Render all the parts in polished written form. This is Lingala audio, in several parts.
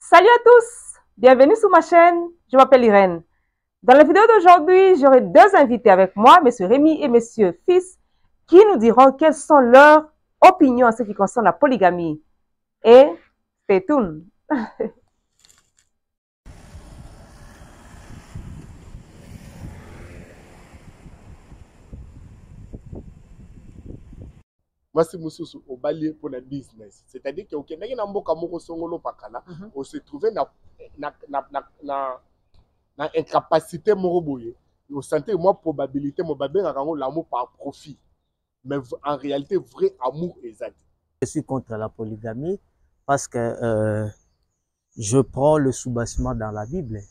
Salut à tous, bienvenue sur ma chaîne, je m'appelle Irène. Dans la vidéo d'aujourd'hui, j'aurai deux invités avec moi, M. Rémi et M. Fils, qui nous diront quelles sont leurs opinions en ce qui concerne la polygamie. Et stay tuned. Moi, c'est Moussous au balier pour le business. C'est-à-dire que Kenya na mboka moko songolo pakala, on se trouvait na incapacité moko boye. On sentait moi probabilité mon babé l'amour par profit. Mais en réalité vrai amour exact. Je suis contre la polygamie parce que je prends le soubassement dans la Bible.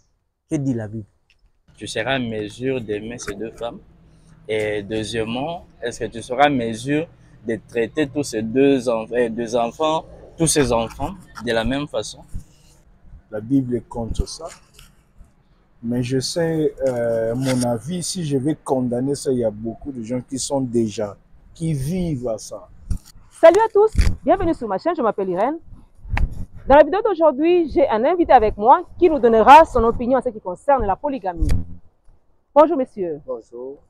Que dit la Bible? Tu seras en mesure d'aimer ces deux femmes. Et deuxièmement, est-ce que tu seras en mesure de traiter tous ces deux enfants, tous ces enfants de la même façon? La Bible est contre ça. Mais je sais, mon avis, si je vais condamner ça, il y a beaucoup de gens qui vivent à ça. Salut à tous, bienvenue sur ma chaîne, je m'appelle Irène. Dans la vidéo d'aujourd'hui, j'ai un invité avec moi qui nous donnera son opinion en ce qui concerne la polygamie. Bonjour messieurs. Bonjour.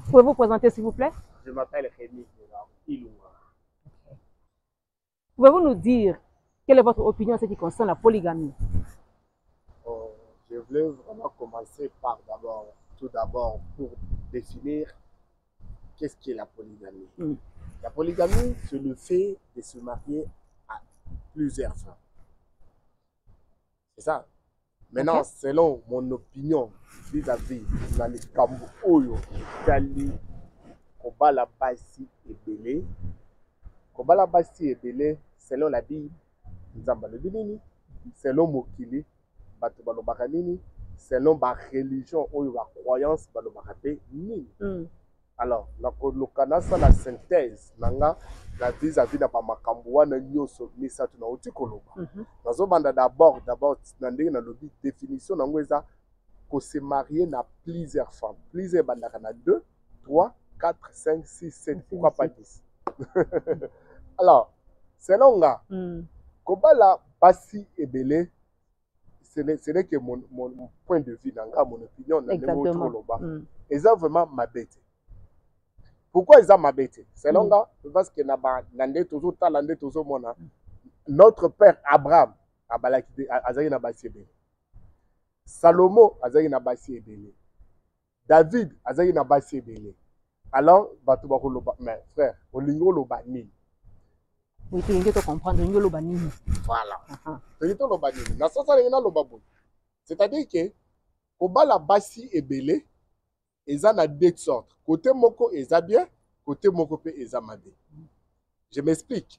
Pouvez-vous vous présenter s'il vous plaît? Je m'appelle Rémi Ilunga. Pouvez-vous nous dire quelle est votre opinion en ce qui concerne la polygamie? Je voulais vraiment commencer par tout d'abord pour définir qu'est-ce qu'est la polygamie. La polygamie, c'est le fait de se marier à plusieurs femmes. C'est ça. Maintenant, selon mon opinion vis-à-vis de la Kambo Oyo, Kali, Kobala Basi et Belé. Kobala Basi et Belé, selon la Bible, Nzamba le Binini, selon Mokili, Bato Balobakanini, selon ma religion ou ma croyance, Balobakate Nini. Alors, la synthèse, la vis-à-vis de Makamboua, na nyoso, Misatu na Otikoloba. Nazo banda d'abord, nandé na lobi définition n'angweza qu'on se marier na plusieurs femmes. Plusieurs bandaka na 2, 3, 4, 5, 6, 7, pourquoi pas 10. Alors, selon nga, Kobala Basi et Belé, ce n'est que mon point de vue, mon opinion, et ça vraiment ma bête. Pourquoi ils ont ma bête? Selon nga, parce que notre père Abraham, Azari na Basi et Belé. Salomon, Azari na Basi et Belé. David, Azari na Basi et Belé. Alors, mais frère, au lingo loba nini. Oui, tu viens de comprendre, lingo loba nini. Voilà. C'est-à-dire que, Kobala Basi et Belé, ils ont deux sortes. Côté moko, ils ont bien, côté moko, ils ont mal. Je m'explique.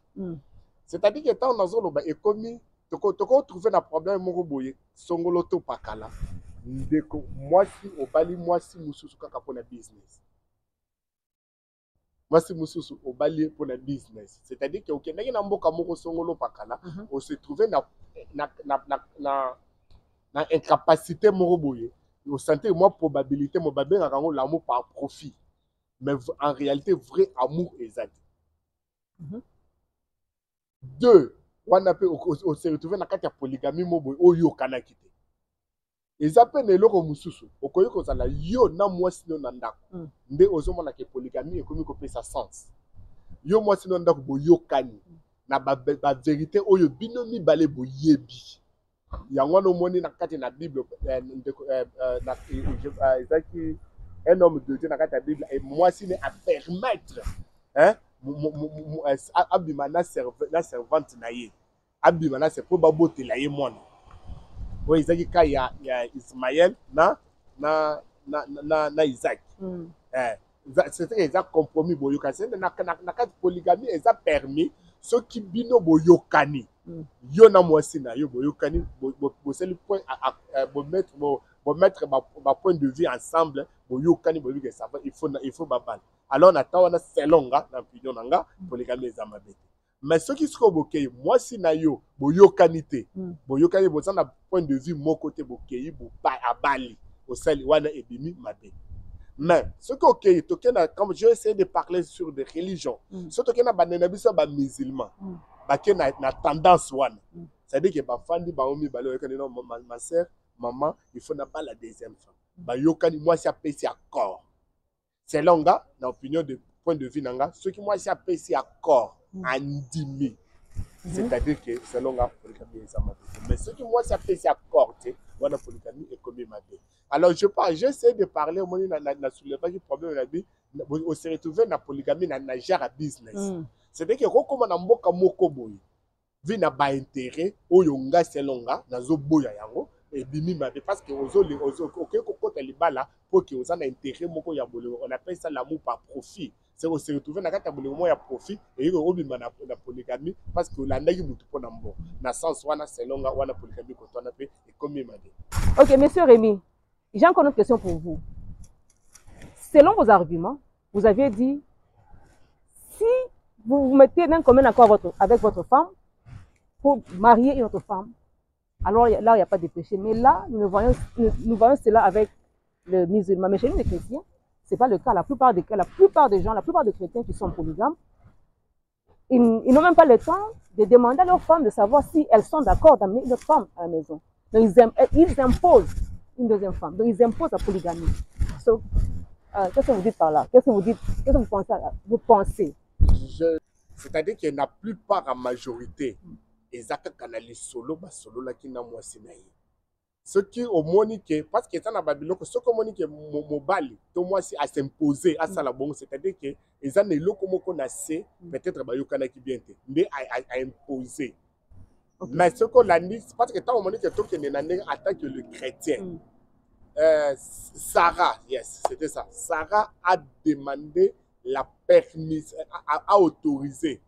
C'est-à-dire que quand on a loba économie, tu peux trouver un problème moko boye, songolo to pakala. Moi si au bali, moi si mususu kaka pour le business. Moi si mususu au bali pour le business. C'est-à-dire que au Kenya na mboka moko songolo pakala, on se trouvait na incapacité moko boye. On sentait moi probabilité mon babé l'amour par profit. Mais en réalité vrai amour exact. Deux, on se retrouve dans la polygamie mobo oyo kana kite. Ils appellent les loko mususu. Okoyo ko zala yo na moi sino na ndako. Nde ozomo na ke polygamie ekomi ko pesa sens. Yo moi sino ndako bo yo kani. Na ba vérité oyo binomi balé bo yebi. Yango no moni na kati na Bible un homme de Dieu na kati na Bible et moi sino à permettre hein abimana servante na ye abimana c'est pour babote la ye mona oui izaki ka ya Ismaël na Isaac c'était exact compromis boyoka c'est na kati polygamie ça permis ceux qui bino boyokani yo na mwasi na yo boyokani c'est le point à mettre ma point de vue ensemble boyokani boyoka ça va il faut babal. Alors, on attend selon nga, l'opinion nga, polygamie est amabé. Mais ce qui se trouve, moi, si na yo, boyo kanité, boyo kanité, boyo na point de vue, mon côté, boyo à Bali, au sel, wana et bimi, mabé. Mais, ce qui comme je essaie de parler sur des religions, ce qui est na musulman, na tendance wana. C'est-à-dire que bafandi baomi balo yokani non ma sœur, maman, il faut n'a pas la deuxième femme. Ba yokani moi ça pèse accord. C'est longa dans opinion de point de vue nanga, ce qui moi ça pèse accord andimi. C'est-à-dire que c'est longa polygamie ça m'a. Mais ce qui moi ça pèse accord, voilà polygamie est comme ma vie. Alors j'essaie de parler au moment na soulever le problème la vie, on se retrouver na polygamie na gère business. C'est-à-dire que comme na mboka moko boy vi na ba intérêt oyo nga selonga nazo boya yango et bimi mabe parce que ozo kokota libala pour que oza na intérêt moko ya bolingo, on appelle ça l'amour par profit. C'est on se retrouver na kata bolingo ya profit et yo obima na polygamie parce que landaki mutu pona mbo na sens wana selonga wana polygamie ko tona pe et comme mabe. OK, monsieur Rémi, j'ai encore une autre question pour vous. Selon vos arguments, vous avez dit si vous vous mettez d'un commun accord avec votre femme pour marier une autre femme, alors là, il n'y a pas de péché. Mais là, nous voyons cela avec le musulman. Mais chez nous, les chrétiens, ce n'est pas le cas. La plupart des gens, la plupart des chrétiens qui sont polygames, ils n'ont même pas le temps de demander à leurs femmes de savoir si elles sont d'accord d'amener une autre femme à la maison. Donc, ils imposent une deuxième femme. Donc, ils imposent la polygamie. So, qu'est-ce que vous dites par là? Qu'est-ce que vous pensez? C'est-à-dire que la plupart, en majorité, ils ont canalisé solo là qui n'a moi sinaï. Ce qui au monique parce que ça n'a pas bilo que ce que monique mobali to moi si à s'imposer à ça la bon, c'est-à-dire que ils ont le comme qu'on a c'est peut-être ba yokana qui bien té mais à imposer. Okay. Mais ce qu'on a dit parce que tant au monique to que n'est en tant que le chrétien. Sarah, yes, c'était ça. Sarah a demandé la permission, a autorisé.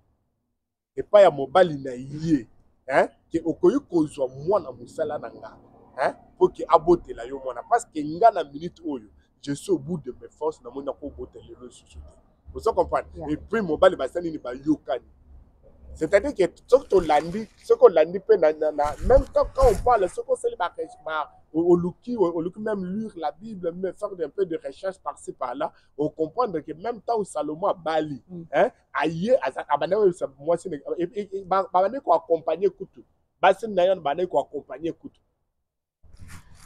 Et pas ya mobali na yé, hein, que okoyi kozwa mwana musala nanga, hein, pour que abote la yo mwana parce que nga na minute oyo, je suis au bout de mes forces na mona ko bote le sous. Vous comprenez? Et puis mobali basani ni ba yokani. C'est-à-dire que ce qu'on l'a dit, même quand on parle, ce qu'on sait, au même lire la Bible, même faire un peu de recherche par-ci par-là, on comprend que même temps où Salomon a Bali, hein, aïe, moi c'est et ko accompagner Koutou. Basin Nayan Bané ko accompagner Koutou.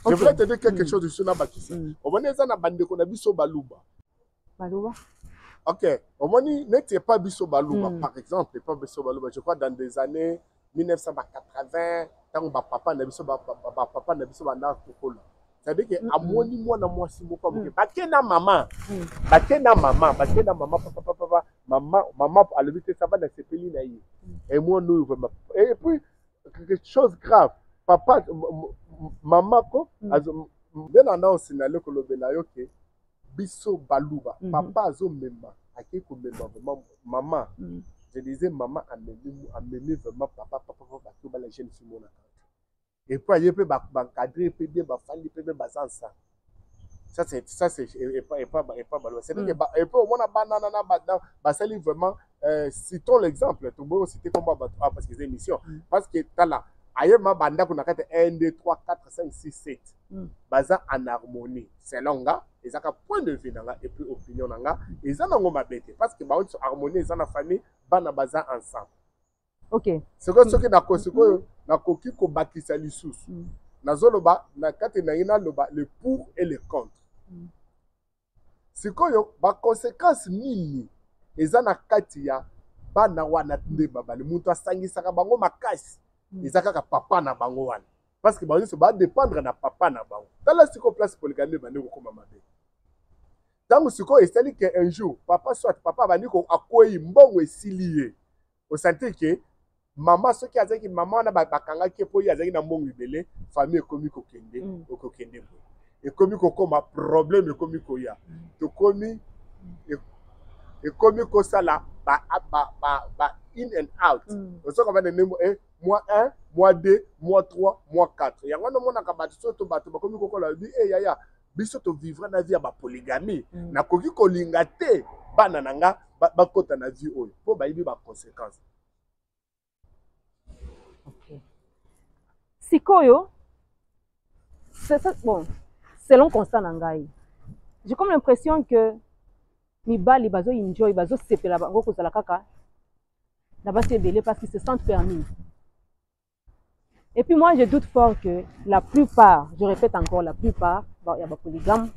Je voulais te dire quelque chose de Suna Bakissa. On va dire na bande ko na biso baluba. Baluba. Ok, au moins, n'était pas Bisso Balouba, par exemple, pas Bisso Balouba, je crois dans des années 1980, quand papa n'a Kokola. C'est-à-dire que à moi ni moi na moi si beaucoup bakena maman, papa, maman à l'éviter ça va dans ces pays là. Et moi nous vraiment. Et puis quelque chose grave, papa, maman ko, bien en a signalé que le belayo que Bisso Balouba, papa azo memba, aki ko memba vraiment maman. Je disais maman amener vraiment papa qui va la jeune fille mon. Et puis il peut cadrer peut bien ba fali peut bien bazan ça. Ça c'est et pas Balouba. C'est que et puis on a banana ba sali vraiment citons l'exemple tout beau citer comme parce que c'est émission parce que t'as là ailleurs ma banda qu'on a 1 2 3 4 5 6 7 baza en harmonie c'est longa et ça point de vue nanga et puis opinion nanga et ça nango mabete parce que ba on harmonie ça na famille bana baza ensemble. OK, ce que na kosiko na koki ko bakisa lisusu nazoloba na kate na ina loba le pour et le contre. Sikoyo ba conséquences nini eza na kati ya bana wana nde babali mutu asangisaka bango makasi ezaka ka papa na bango wana parce que bango se ba dépendre na papa na bango tala siko place polygamie bande ko koma mabe tango siko esali que un jour papa bandi ko akoyi mbongo esilié au sentir que maman ce qui azaki maman na bakanga ki po yazaki na mbongo ibele famille ekomi ko kende okokende bo ekomi ko koma problème ekomi ko ya to komi ekomi ko sala ba in and out so comme des mots mois 1 mois 2 mois 3 mois 4 yango no mona ka batu so to batu bakomi ko la vie yaya biso to vivre na vie ya ba polygamie na koki ko linga te bana nanga ba kota na vie oyo po ba yibi ba conséquences. OK. Sikoyo c'est ça bon selon constat nangai. J'ai comme l'impression que mibali bazo enjoy bazo sepela bango ko zala kaka na basi ebele parce qu'ils se sentent permis. Et puis moi, je doute fort que la plupart, je répète encore, la plupart, bon, il y a des polygames,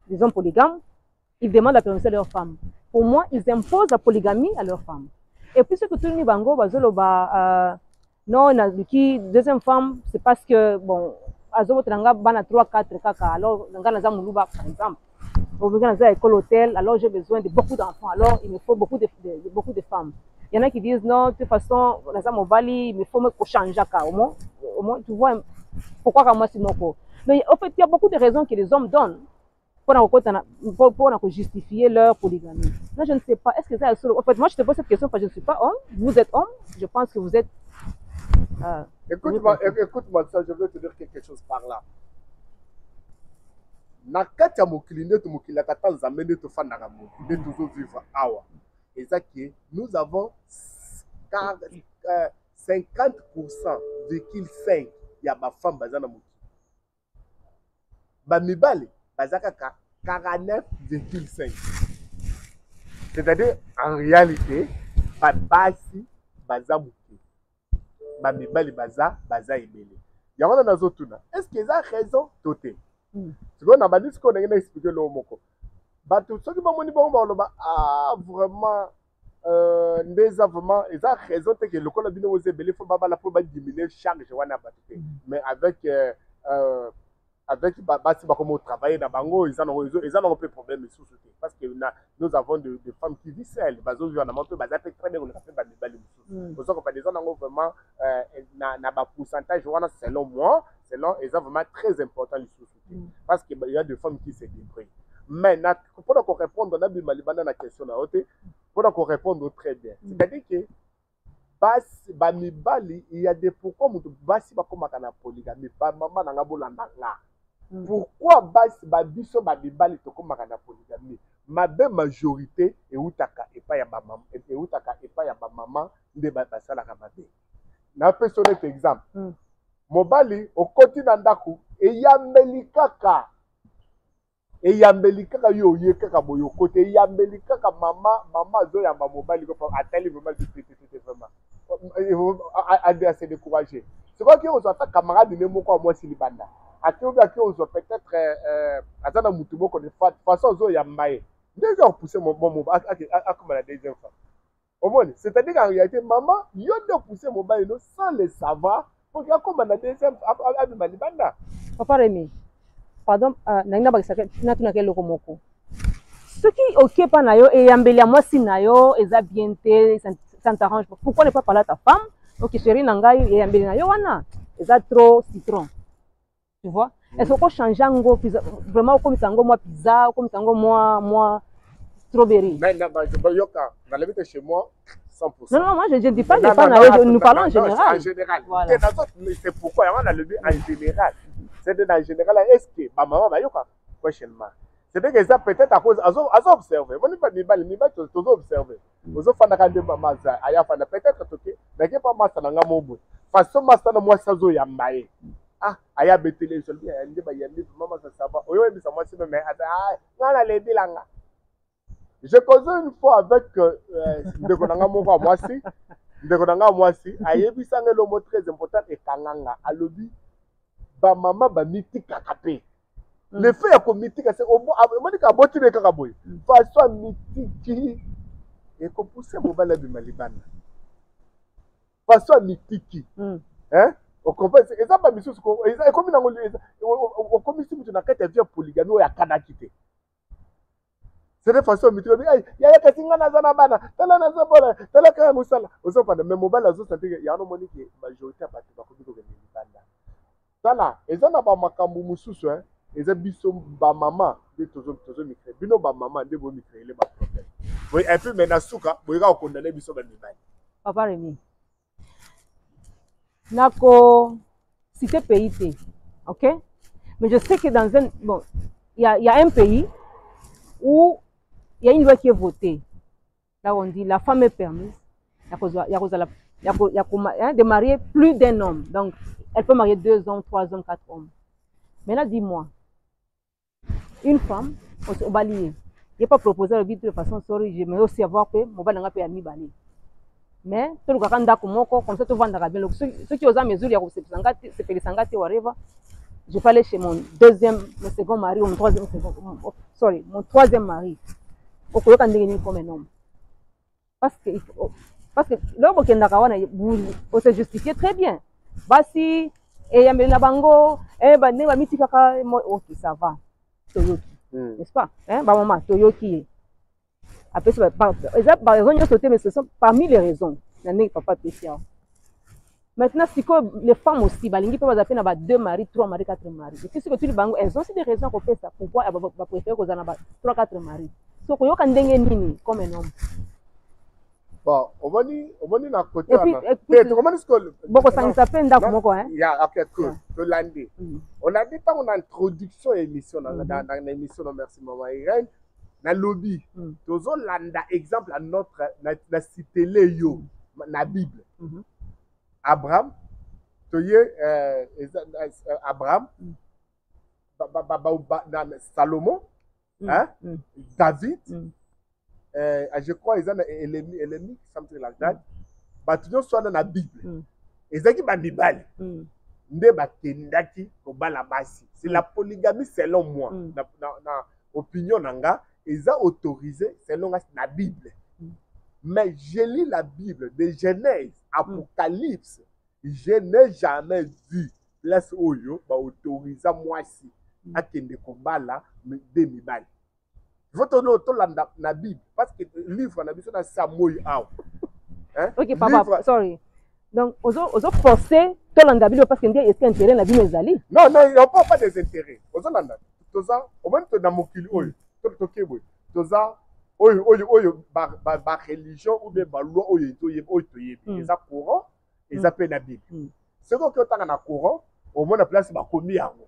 des hommes polygames, ils demandent la permission à leurs femmes. Pour moi, ils imposent la polygamie à leurs femmes. Et puis, ce que tout le monde bango, non, deuxième femme, c'est parce que, bon, azobo tranga bana 3, 4 kaka, alors, par exemple, au école hôtel, alors j'ai besoin de beaucoup d'enfants, alors il me faut beaucoup de femmes. Il y en a qui disent non, de toute façon, il me faut changer au moins, tu vois, pourquoi moi c'est mon. Mais en fait, il y a beaucoup de raisons que les hommes donnent pour justifier leur polygamie. Là, je ne sais pas, est-ce que ça est. En fait, moi je te pose cette question parce que je ne suis pas homme, vous êtes homme, je pense que vous êtes. Écoute-moi ça, je veux te dire quelque chose par là. Na kati ya mokili nde tomokilaka ta nzambe nde tofandaka nde tozovivre awa eza ke nous avons 50,5 ya bafemme baza na mokili, bamibali baza kaka 49,5. C'est-à-dire en réalité babasi baza mokili, bamibali baza ebele. Yango wana nazotuna est-ce que eza raison to te? Sikoyo na bandi sikoyo ndenge na expliquer lo moko bato soki bamoni bango baloba vraiment ndeza vraiment eza raison te ke lokola bino oza ebele fo babala mpo badimine charge wana bato te, mais avec basi bakomo travailler na bango eza nango mpe problème lisusu te parce que nous avons de femmes qui vivent seules bazovivre na bango mpe baza mpe très bien koleka mpe bamibali mosusu oza kopana eza nango vraiment na bapourcentage wana selon moi eza vraiment très important lisusu te parce que il y a des femmes qui se débrouillent. Mais mpona korépondre na bima libanda na question na yo te mpona korépondre très bien, c'est-à-dire que bamibali il y a des pourquoi moto basi bakomaka na polygamie bamama nanga bolanda nga. Pourquoi biso bamibali tokomaka na polygamie? Mabe majorité eutaka epai ya bamama nde basalaka mabe. Napesa net exemple, mobali okoti na ndako eyambeli kaka yo oye kaka boye okoti eyambeli kaka mama azoyamba mobali atali vraiment difficulté vraiment à se décourager. C'est quoi qui on attaque camarade ne moko à moi si libanda aki on peut-être atana mutu moko de façon ozoyamba ye déjà repousser mon comme la deuxième fois. Au moins, c'est-à-dire qu'en réalité maman yo de pousser mobile sans le savoir. Comme la deuxième malibanda. Papa Rémi, pardon, nangina bakisaka natuna ke loko moko. Ce qui occupe na yo et yambeli moi si na yo eza bien te, ça t'arrange. Pourquoi ne pas parler à ta femme? OK chérie nangai et yambeli na yo wana, eza trop citron. Tu vois? Est-ce qu'on change ngo pizza vraiment comme sango moi pizza, comme sango moi strawberry. Mais yoka, dans la vie chez moi 100%. Non, moi je ne dis pas, nous parlons en général. En général. Voilà. C'est pourquoi on a le but en général. C'est en général, est-ce que ma maman va yoka questionnement. C'est-à-dire que ça peut-être à cause à observer. Moi, pas tous observer. Vous offrez quand même maman ça, aya fana peut-être toqué, mais que pas master na ngamobo. Façon master na moi ça zo ya mbaye. Ah, aya betele je dis ande ba yandi maman ça va. Oyo ndi ça moi c'est mais ngana le bilanga. Je causais une fois avec Ndekonanga moko mwasi, Ndekonanga mwasi, ayebisanga le mot très important et kanganga, alobi ba mama ba mitika kapé. Le fait ya ko mitika c'est au moni ka boti ne kaka boy. Façon mitiki et ko pousser mobala de malibana. Façon mitiki. Hein? On comprend et ça pas mission ko et comme na ngoli o comme si mutu na kete via polygamie ya kana kité. C'est de façon mitiko il y a kasinga na zana bana tala na zabola tala ka musala ozo pas même mobile azo sentir ya no moni que majorité à partir ba ko biko ke banda tala ezana ba makambu mususu hein eza biso ba mama de tozo micro bino ba mama de bo micro les ba problème oui et puis maintenant souka bo ira condamner biso ba mibali. Papa Rémi nako cité pays té, OK, mais je sais que dans un bon il y a un pays où il y a une loi qui est votée. Là, on dit la femme est permise de marier plus d'un homme. Donc, elle peut marier 2 hommes, 3 hommes, 4 hommes. Maintenant, dis-moi, une femme, au balier, il n'est pas proposé le but de façon, sorry, j'aimerais aussi avoir que mon bal n'a pas ami balé. mais tolukaka ndako moko comme ça tovandaka bien. Ceux qui osent mesure ya kopelisa nga te whatever, je peux aller chez mon second mari ou mon troisième mari. Okoyoka ndenge nini comme un homme. Parce que là bokendaka wana on se justifie très bien. Basi eyambeli na bango ndenge bamitikaka ok ça va toyoki, n'est-ce pas, bamama toyoki. Après, par raison, mais ce sont parmi les raisons. Papa maintenant, si les femmes aussi, les femmes peuvent 2 maris, 3 maris, 4 maris. Et puis, si elles ont aussi des raisons pour faire ça. Pourquoi elles préfèrent qu'on ait 3, 4 maris? Donc, il y a comme un homme. Bon, on va dire à côté. Et puis, on a dit quand on a introduction émission dans l'émission, merci maman Irène. Na lobby tozolanda exemple à notre na cité yo na Bible. Abraham toye Abraham Salomon, hein, David, je crois ils ont Élémi something like that. Ba tout soit dans la Bible. Ezaki ba mibali nde bakendaki ko bala basi. C'est la polygamie selon moi. Na opinion nanga ils ont autorisé selon la Bible. Mais je lis la Bible de Genèse, Apocalypse. Je n'ai jamais vu place oyo ba autoriser moi si à kende kombala de mibali. Il faut to la Bible parce que le livre na biso na Samuel aw. Hein? OK papa, livre... sorry. Donc ozo forcer to la Bible parce que ndie est intérêt na Bible ezali. Non, il n'y a pas des intérêts. Ozo landa. Toza au moins to na mokili oyo. Toza oyo ba religion ou bien ba loi oyo toyebi eza courant eza pe na Bible. Ce que otanga na courant au moins na place ba komi yango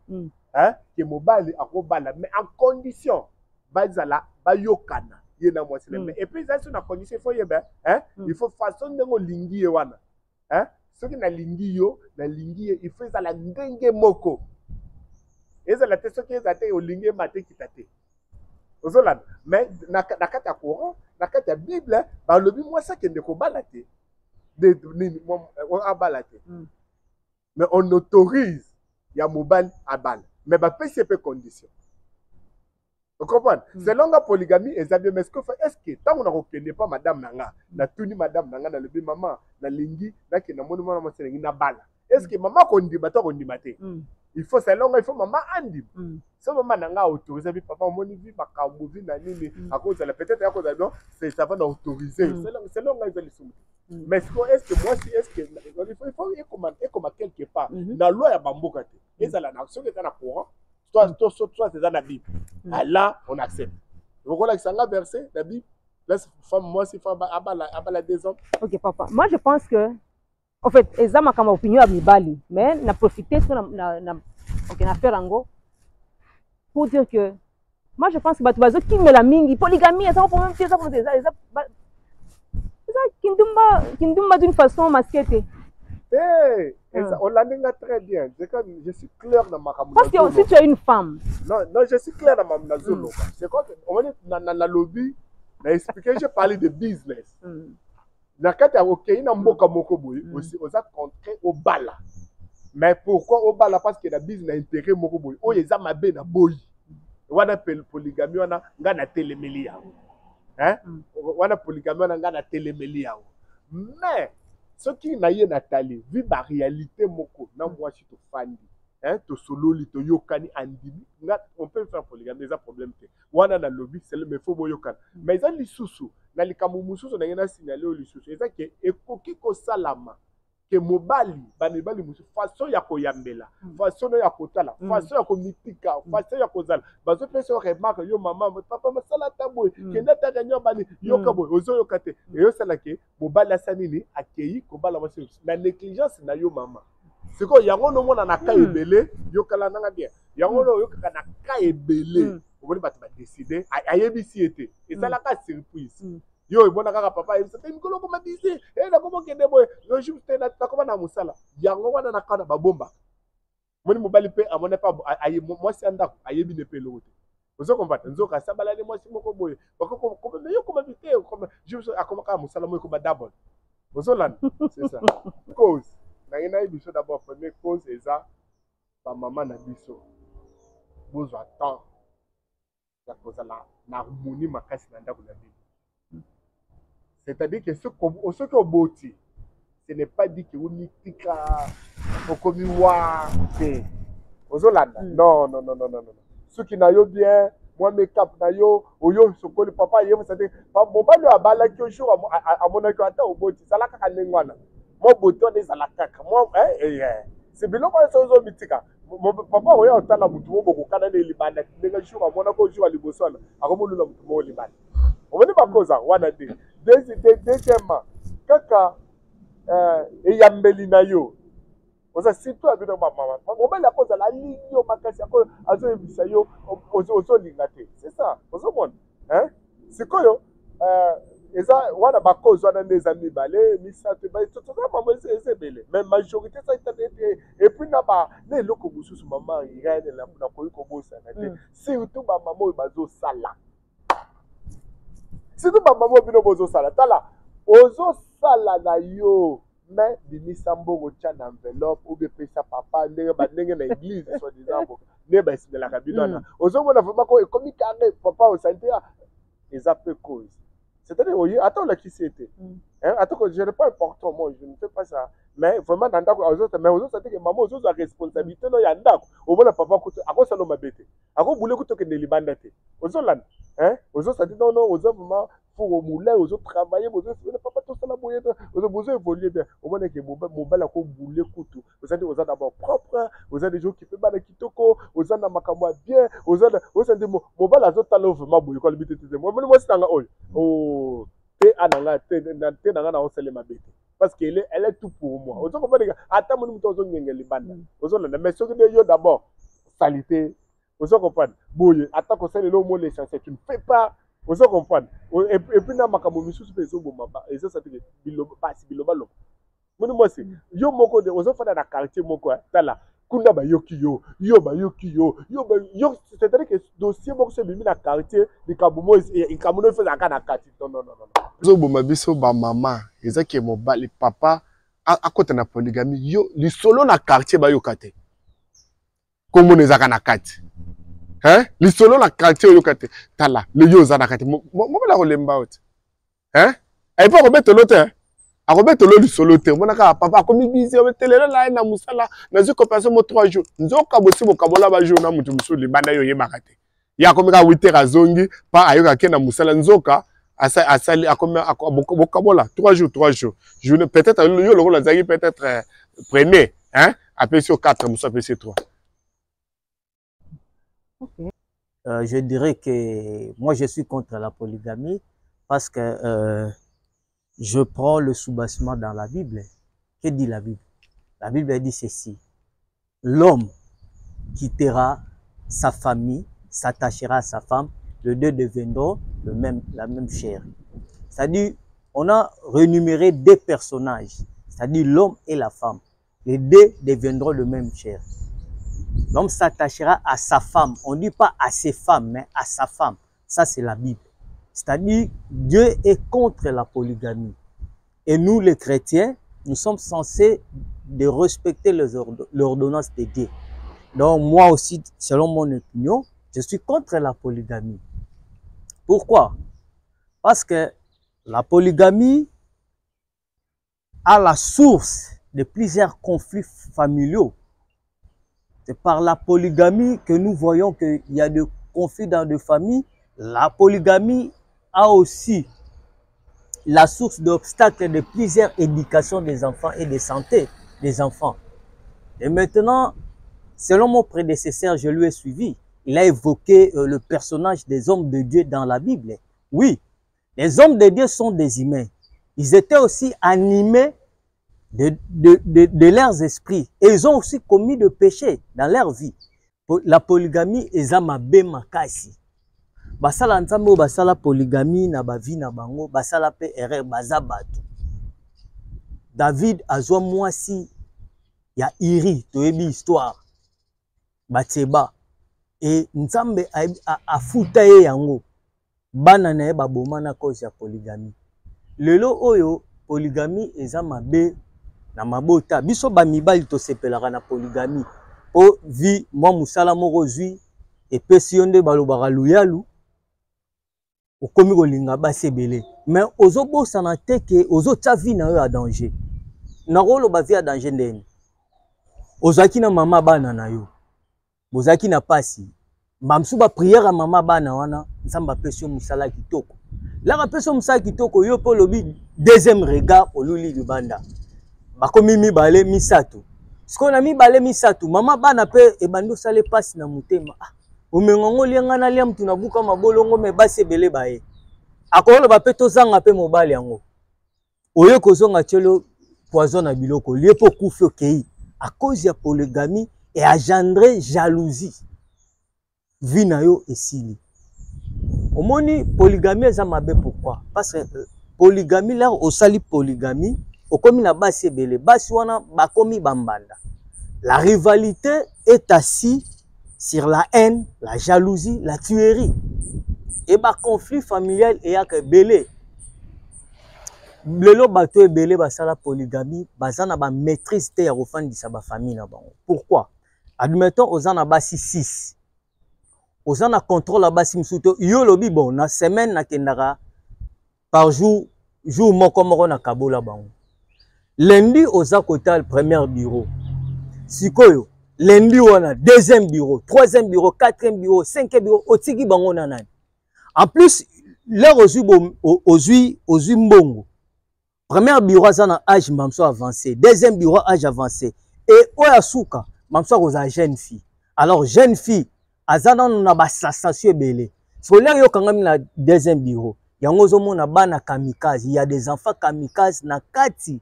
hein que mobali akobala mais en condition bazala ba yokana yena mwasi mais et puis ça sur na condition il faut yeba hein il faut façon ndengo lingi wana hein ce qui na lingi yo na lingi il faut ça la ndenge moko ezala te ce qui ezate o lingi maté kitate. Mais na kata courant, na kata Bible, ba lobi moi ça kende ko balate. Mais on autorise ya mobile à balle. Mais ba PCP condition. Vous comprenez? C'est longue polygamie et ça bien mais est-ce que tant on ne connaît pas madame nanga, na tuni madame nanga na lobi maman, na lingi, na ke na monument na selingi na balle. Est-ce que maman kondi bato kondi maté? Il faut c'est long, il faut maman andi. Ce maman n'a autorisé, papa, on m'a vu ma camouvi, à cause de la peut-être à cause de non, c'est ça va autoriser. C'est long, ils les soumettre. Mais est-ce que moi, si est-ce que il faut comme quelque part, la loi ya bamboka te. Et ça la nation qui est dans courant, soit c'est dans la Bible. Là, on accepte. Vous voyez que ça là verset la Bible. Laisse femme moi si femme abala des hommes. OK papa. Moi je pense que en fait, ezama kama opinion ya mibali, mais na profiter sur OK na faire ango pour dire que moi je pense que batu bazo qui me la mingi polygamie ça pour même faire ça pour ça kindumba d'une façon masquée. On l'a très bien. Je suis clair dans ma camouflage. Parce que si tu as une femme. Non, je suis clair dans ma camouflage. C'est quoi on est dans la lobby, na expliqué, j'ai parlé de business. Na kata okei na mboka moko boy aussi oza contraire au bala. Mais pourquoi au bala? Parce que la business intérêt moko boy. O yeza mabe na boy. Wana polygamie wana nga na telemeli yawo. Hein? Wana polygamie wana nga na telemeli yawo. Mais ce qui na ye Nathalie, vu la réalité moko na moi si to fandi. Hein, to sololi to yokani andimi. On peut faire polygamie, ça problème te. Wana na lobby c'est le mais faut boyokana. Mais ça lisusu na likamu mususu na ngena signaler o lisusu. Eza ke ekoki ko salama ke mobali banibali musu façon ya koyambela, façon ya kotala, façon ya komitika, façon ya kozala. Bazo pesa remarque yo maman, papa masala taboy, kenda ta ganyo bani yoka boy, ozo yokate. Et yo sala ke mobali asanini akei ko bala masi. La négligence na yo maman. C'est quoi yango no mona na ka ebele yokala nanga bien. Yango no yokaka na ka ebele. Oboni batu ba décider ayebisi ete. Ezala ka surprise. Yo ebona kaka papa c'est une kolo comme disait et na komo kende boy yo juste na takoma na musala yango wana na kana babomba moni mobali pe amone pa aye moi si anda ayebi ne pe lote ozo combattre nzoka sabala ne moi si moko boy bakoko comme yo comme vite comme juste akoma ka musala moi ko ba double C'est ça. Cause. Na biso d'abord première cause c'est ça. Ba maman na biso. Besoin temps. Ya cause na harmonie makasi na ndako na biso. C'est-à-dire que ce qu'on boti, ce n'est pas dit que vous mitika okomi wa te. Ozolanda. Non. Ceux qui n'a yo bien, moi mes cap na yo, oyo sokoli papa yé, ça dit pas bon pas le abala ki ojo à mon aki ata oboti, ça la kaka nengwana. Moi boton des ala kaka. Moi c'est bilo kwa so zo mitika. Mon papa oyo otala mutu mo boko kana le libanda, nenga jour à mona ko jour à libosana, akomolula mutu mo libanda. On veut pas cause wana de. Deuxièmement, kaka eyambeli na yo. Oza surtout abino mama. Mobile la cause la ligne yo makasi ako azo ebisa yo ozo lingate. C'est ça. Ozo mon. Hein? C'est quoi yo? Eza wana ba cause wana neza mibale, misate ba tout ça maman c'est belé. Mais majorité ça et puis na ba na eloko mususu maman irene na koyi ko bosa na te. Surtout ba maman bazo sala. Surtout ba maman bino bozo sala. Tala ozo sala na yo. Mais bimisa mbongo tia na enveloppe ou bien pesa papa ndenge na église soit disant ne ba simela kabino na ozomona vraiment ko ekomi carré papa au santé les appels cause c'est-à-dire attends la qui c'était hein attends que je n'ai pas important moi je ne fais pas ça mais vraiment dans ndako mais ozo santé que maman ozo a responsabilité no ya ndako obona papa ko akosa no mabete akobule ko toke ne libanda te ozo landa hein ozo santé non ozo vraiment pour au moulin aux autres travailler aux autres papa tout ça la moyenne aux autres évoluer bien au moins que mobile à bouler couteau vous avez d'abord propre vous avez des gens qui fait mal kitoko vous avez makambo bien vous avez mobile à autres talents vraiment bouler quoi l'habitude moi c'est dans oh te ananga te nanga on sele mabete parce qu'elle est tout pour moi aux autres attends mon muto zo ngengeli banda aux autres mais ce que yo d'abord salité aux autres comprendre boye attends que c'est le mot l'essentiel tu ne fais pas vous comprenez et puis na makambo misusu pe zo bomba et ça te biloba pas biloba lo moi c'est yo moko de ozo fana na quartier moko tala kunda ba yoki yo ba yoki yo c'est-à-dire que dossier moko se bimi na quartier de kabumo et kabumo fait aka na quartier non zo bomba biso ba maman eza ke mo ba le papa a côté na polygamie yo li solo na quartier ba yokate comme on ezaka na quartier. Hein? Les solos la quartier au quartier. Tala, le yoza na quartier. Moi la rolemba out. Hein? Et pas remettre l'autre. Hein? À remettre l'autre solo te. Moi na papa comme busy, on met télé là na musala. Na zo coopération mo 3 jours. Nzo kabosi mo kabola ba jour na mutu musu libanda yo yemakate. Ya comme ka 8h azongi pa ayoka ke na musala nzoka asali akome bokabola 3 jours. Je peut-être yo le rôle zaki peut-être premier, hein? Après sur 4 musu après sur 3. Okay. Je dirais que moi je suis contre la polygamie parce que je prends le soubassement dans la Bible. Que dit la Bible? La Bible dit ceci: l'homme quittera sa famille, s'attachera à sa femme, les deux deviendront la même chair. C'est-à-dire, on a renuméré 2 personnages, c'est-à-dire l'homme et la femme. Les deux deviendront le même chair. L'homme s'attachera à sa femme. On ne dit pas à ses femmes, mais à sa femme. Ça, c'est la Bible. C'est-à-dire, Dieu est contre la polygamie. Et nous, les chrétiens, nous sommes censés de respecter l'ordonnance de Dieu. Donc, moi aussi, selon mon opinion, je suis contre la polygamie. Pourquoi? Parce que la polygamie a la source de plusieurs conflits familiaux. C'est par la polygamie que nous voyons qu'il y a des conflits dans des familles. La polygamie a aussi la source d'obstacles de plusieurs éducations des enfants et de santé des enfants. Et maintenant, selon mon prédécesseur, je lui ai suivi. Il a évoqué le personnage des hommes de Dieu dans la Bible. Oui, les hommes de Dieu sont des humains. Ils étaient aussi animés de leurs esprits. Et ils ont aussi commis de péchés dans leur vie. La polygamie est mabe makasi. Basala nzambe basala polygamie na bavi na bango, basala pe erreur bazabatu. David azwa mwasi ya Iri, toyebi histoire. Batseba. Et nzambe afuta ye yango. Bana na ye baboma na cause ya polygamie. Lelo oyo polygamie eza mabe na mabota. Biso ba mibali to sepelaka na polygamie. Po vi mwa musala moko zwi epesi yo nde balobaka luyalu. Okomi kolinga basi ebele. Mais ozobosana te ke ozotia vie na yo ya danger. Nakoloba vie ya danger ndeni. Ozaki na mama bana na yo. Bozaki na pasi. Bamsu ba prière mama bana wana nzamba pesi yo musala kitoko. La pesi yo musala kitoko yo po lobi deuxième regard oluli libanda. Bakomi mibale misato. Siko na mibale misato mama bana pe ebando sale pasi na mutema. Omengongo lianga na lia mtu na buka mabolongo me basi ebele bae. Akolo ba pe tozanga pe mobali yango. Oyo kozonga tshelo poison na biloko lié po kufi okei à cause ya polygamie et engendrer jalousie. Vie na yo esili. Omoni polygamie eza mabe pourquoi? Parce que polygamie là osali polygamie okomi na basi ebele basi wana bakomi bambanda. La rivalité est assise sur la haine, la jalousie, la tuerie. Et ba conflit familial et yak belé. Lelo bato ebele basala polygamie, bazana ba maîtrise te ya kofandisa ba famille na bango. Pourquoi? Admettons ozana basi 6. Ozana contrôle la basi msuto yo lobi bon na semaine na kendaka par jour moko na kabola bango. Lundi oza kotal premier bureau. Sikoyo lundi wana deuxième bureau, troisième bureau, quatrième bureau, cinquième bureau, otiki bango na nani. En plus, leur ozui mbongo. Premier bureau a un âge mamso avancé, deuxième bureau âge avancé. Et oyasuka, mamso a jeune fille. Alors jeune fille, azana na ba sensation belé. So là yo kangami na deuxième bureau. Yango zo mona bana kamikaze, il y a des enfants kamikaze na kati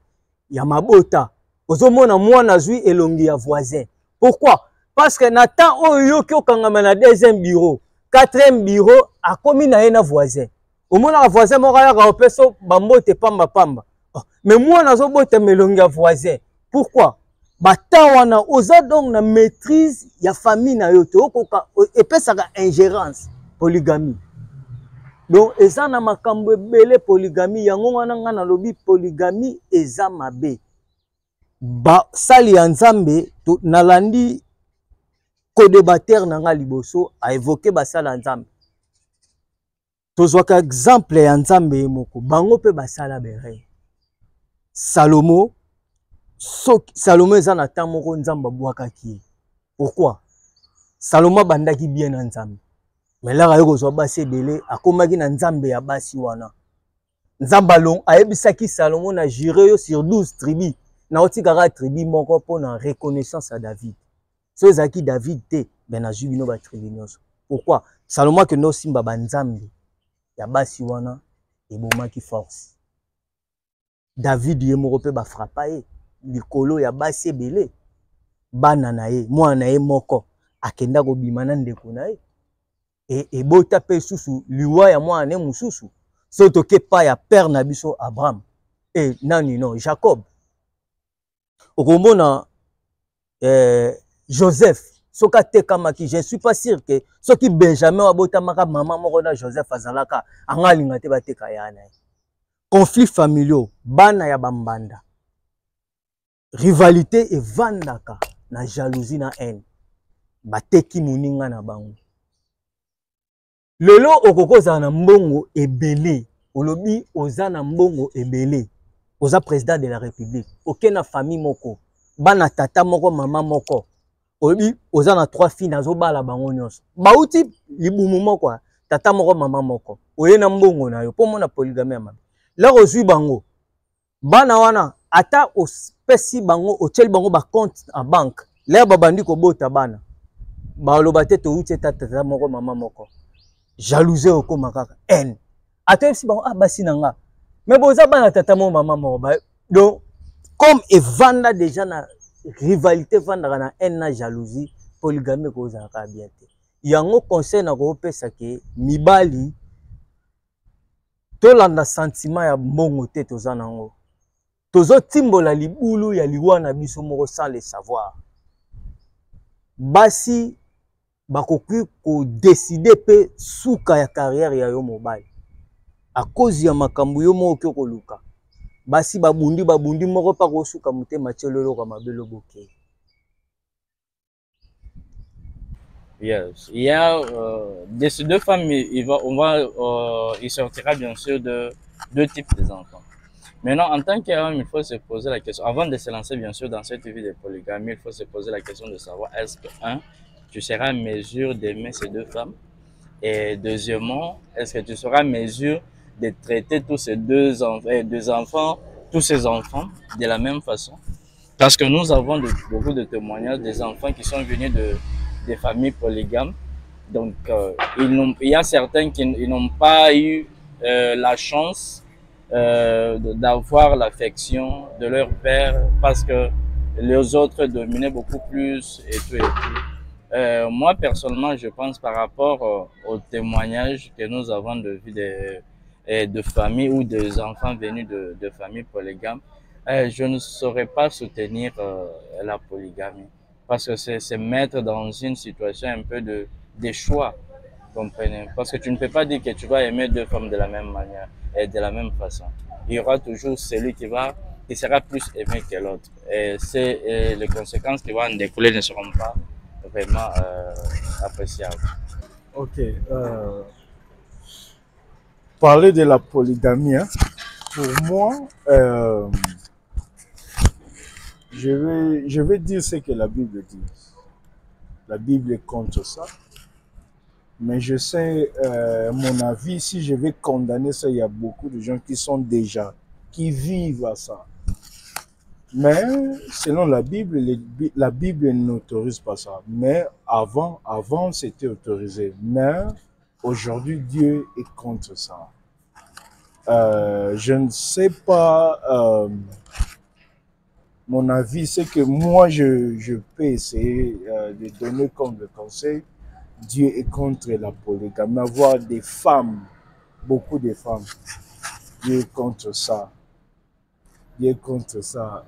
ya mabota. Ozo mona mwana zui elongi ya voisin. Pourquoi? Parce que na temps oyo ki okangama na deuxième bureau, quatrième bureau akomi na ena voisin. Omona voisin moko ya ka opeso bambote pamba pamba. Mais moi nazo bote melongi ya voisin. Pourquoi? Bata wana oza donc na maîtrise ya famille na yo te okoka epesaka ingérence polygamie. Donc eza na makambo ebele polygamie yango wana nga na lobi polygamie eza mabe. Ba sali ya nzambe to nalandi co-débatteur na nga liboso a évoqué basala ya nzambe. Tozwaka exemple ya nzambe moko bango pe basala bere. Salomo eza na temps moko nzamba bwakaki. Pourquoi? Salomo bandaki bien na nzambe. Mais là ayo kozwa basi ebele akomaki na nzambe ya basi wana. Nzamba long ayebisaki Salomo na juré yo sur 12 tribus. Na otikaka tribu moko po na reconnaissance à David. So ezaki David te ben na jubino ba tribu nyonso. Pourquoi? Salomo ke no simba ba nzambe ya basi wana ebomaki force. David ye moko pe ba frappa ye likolo ya basi ebele bana na ye mwana na ye moko akenda ko bima na ndeko na ye e bota pe susu liwa ya mwana ne mususu so toke pa ya père na biso Abraham et nani non Jacob okomona Joseph soka tekamaki je suis pas sûr que soki Benjamin abota maka maman moko na Joseph azalaka angalinga te bateka yana. Conflits familiaux, bana ya bambanda. Rivalité et vandaka na jalousie na haine. Bateki muninga na bango. Lelo okokoza na mbongo ebele. Olobi oza na mbongo ebele. Oza président de la République. Okena famille moko. Bana tata moko mama moko. Olobi oza na 3 filles nazo bala bango nyonso. Bauti libumu moko tata moko mama moko. Oye na mbongo na yo po mona polygamie ya mabe. Là ozui bango bana wana ata opesi bango otieli bango ba compte en banque là babandi kobota bana baloba te touti tata moko mama moko jalousie okoma kaka haine ata epesi bango basi na nga mais boza bana tata moko mama moko donc comme evanda déjà na rivalité vandaka na haine na jalousie polygamie kozalaka bien te yango conseil na kopesa ke mibali tolanda sentiment ya mbongo te toza nango. Tozo timbola libulu ya liwa na biso moko sans le savoir. Basi bakoki ko décider pe suka ya carrière ya yo mobile. À cause ya makambo yo moko koluka. basi babundi moko pa kosuka motema tiololo kwa mabelo boke. Yes. Il y a de ces deux femmes, il sortira bien sûr de deux types d'enfants. Maintenant, en tant qu'homme, il faut se poser la question, avant de se lancer bien sûr dans cette vie de polygamie, il faut se poser la question de savoir est-ce que, un, tu seras en mesure d'aimer ces deux femmes, et deuxièmement, est-ce que tu seras en mesure de traiter tous ces deux enfants, tous ces enfants de la même façon? Parce que nous avons beaucoup de témoignages des enfants qui sont venus des familles polygames. Donc, il y a certains qui n'ont pas eu la chance d'avoir l'affection de leur père parce que les autres dominaient beaucoup plus et tout et tout. Moi, personnellement, je pense par rapport aux témoignages que nous avons de familles ou des enfants venus de familles polygames, je ne saurais pas soutenir la polygamie parce que c'est mettre dans une situation un peu de choix, comprenez? Parce que tu ne peux pas dire que tu vas aimer deux femmes de la même manière et de la même façon. Il y aura toujours celui qui sera plus aimé que l'autre. Et les conséquences qui vont en découler ne seront pas vraiment appréciables. Ok. Parler de la polygamie, hein, pour moi, je vais dire ce que la Bible dit. La Bible est contre ça. Mais je sais, mon avis, si je vais condamner ça, il y a beaucoup de gens qui vivent à ça. Mais selon la Bible, la Bible n'autorise pas ça. Mais avant c'était autorisé. Mais aujourd'hui, Dieu est contre ça. Je ne sais pas, mon avis, c'est que moi, je peux essayer de donner comme le conseil. Dieu est contre la polygamie. Avoir des femmes, beaucoup de femmes. Dieu est contre ça. Dieu est contre ça.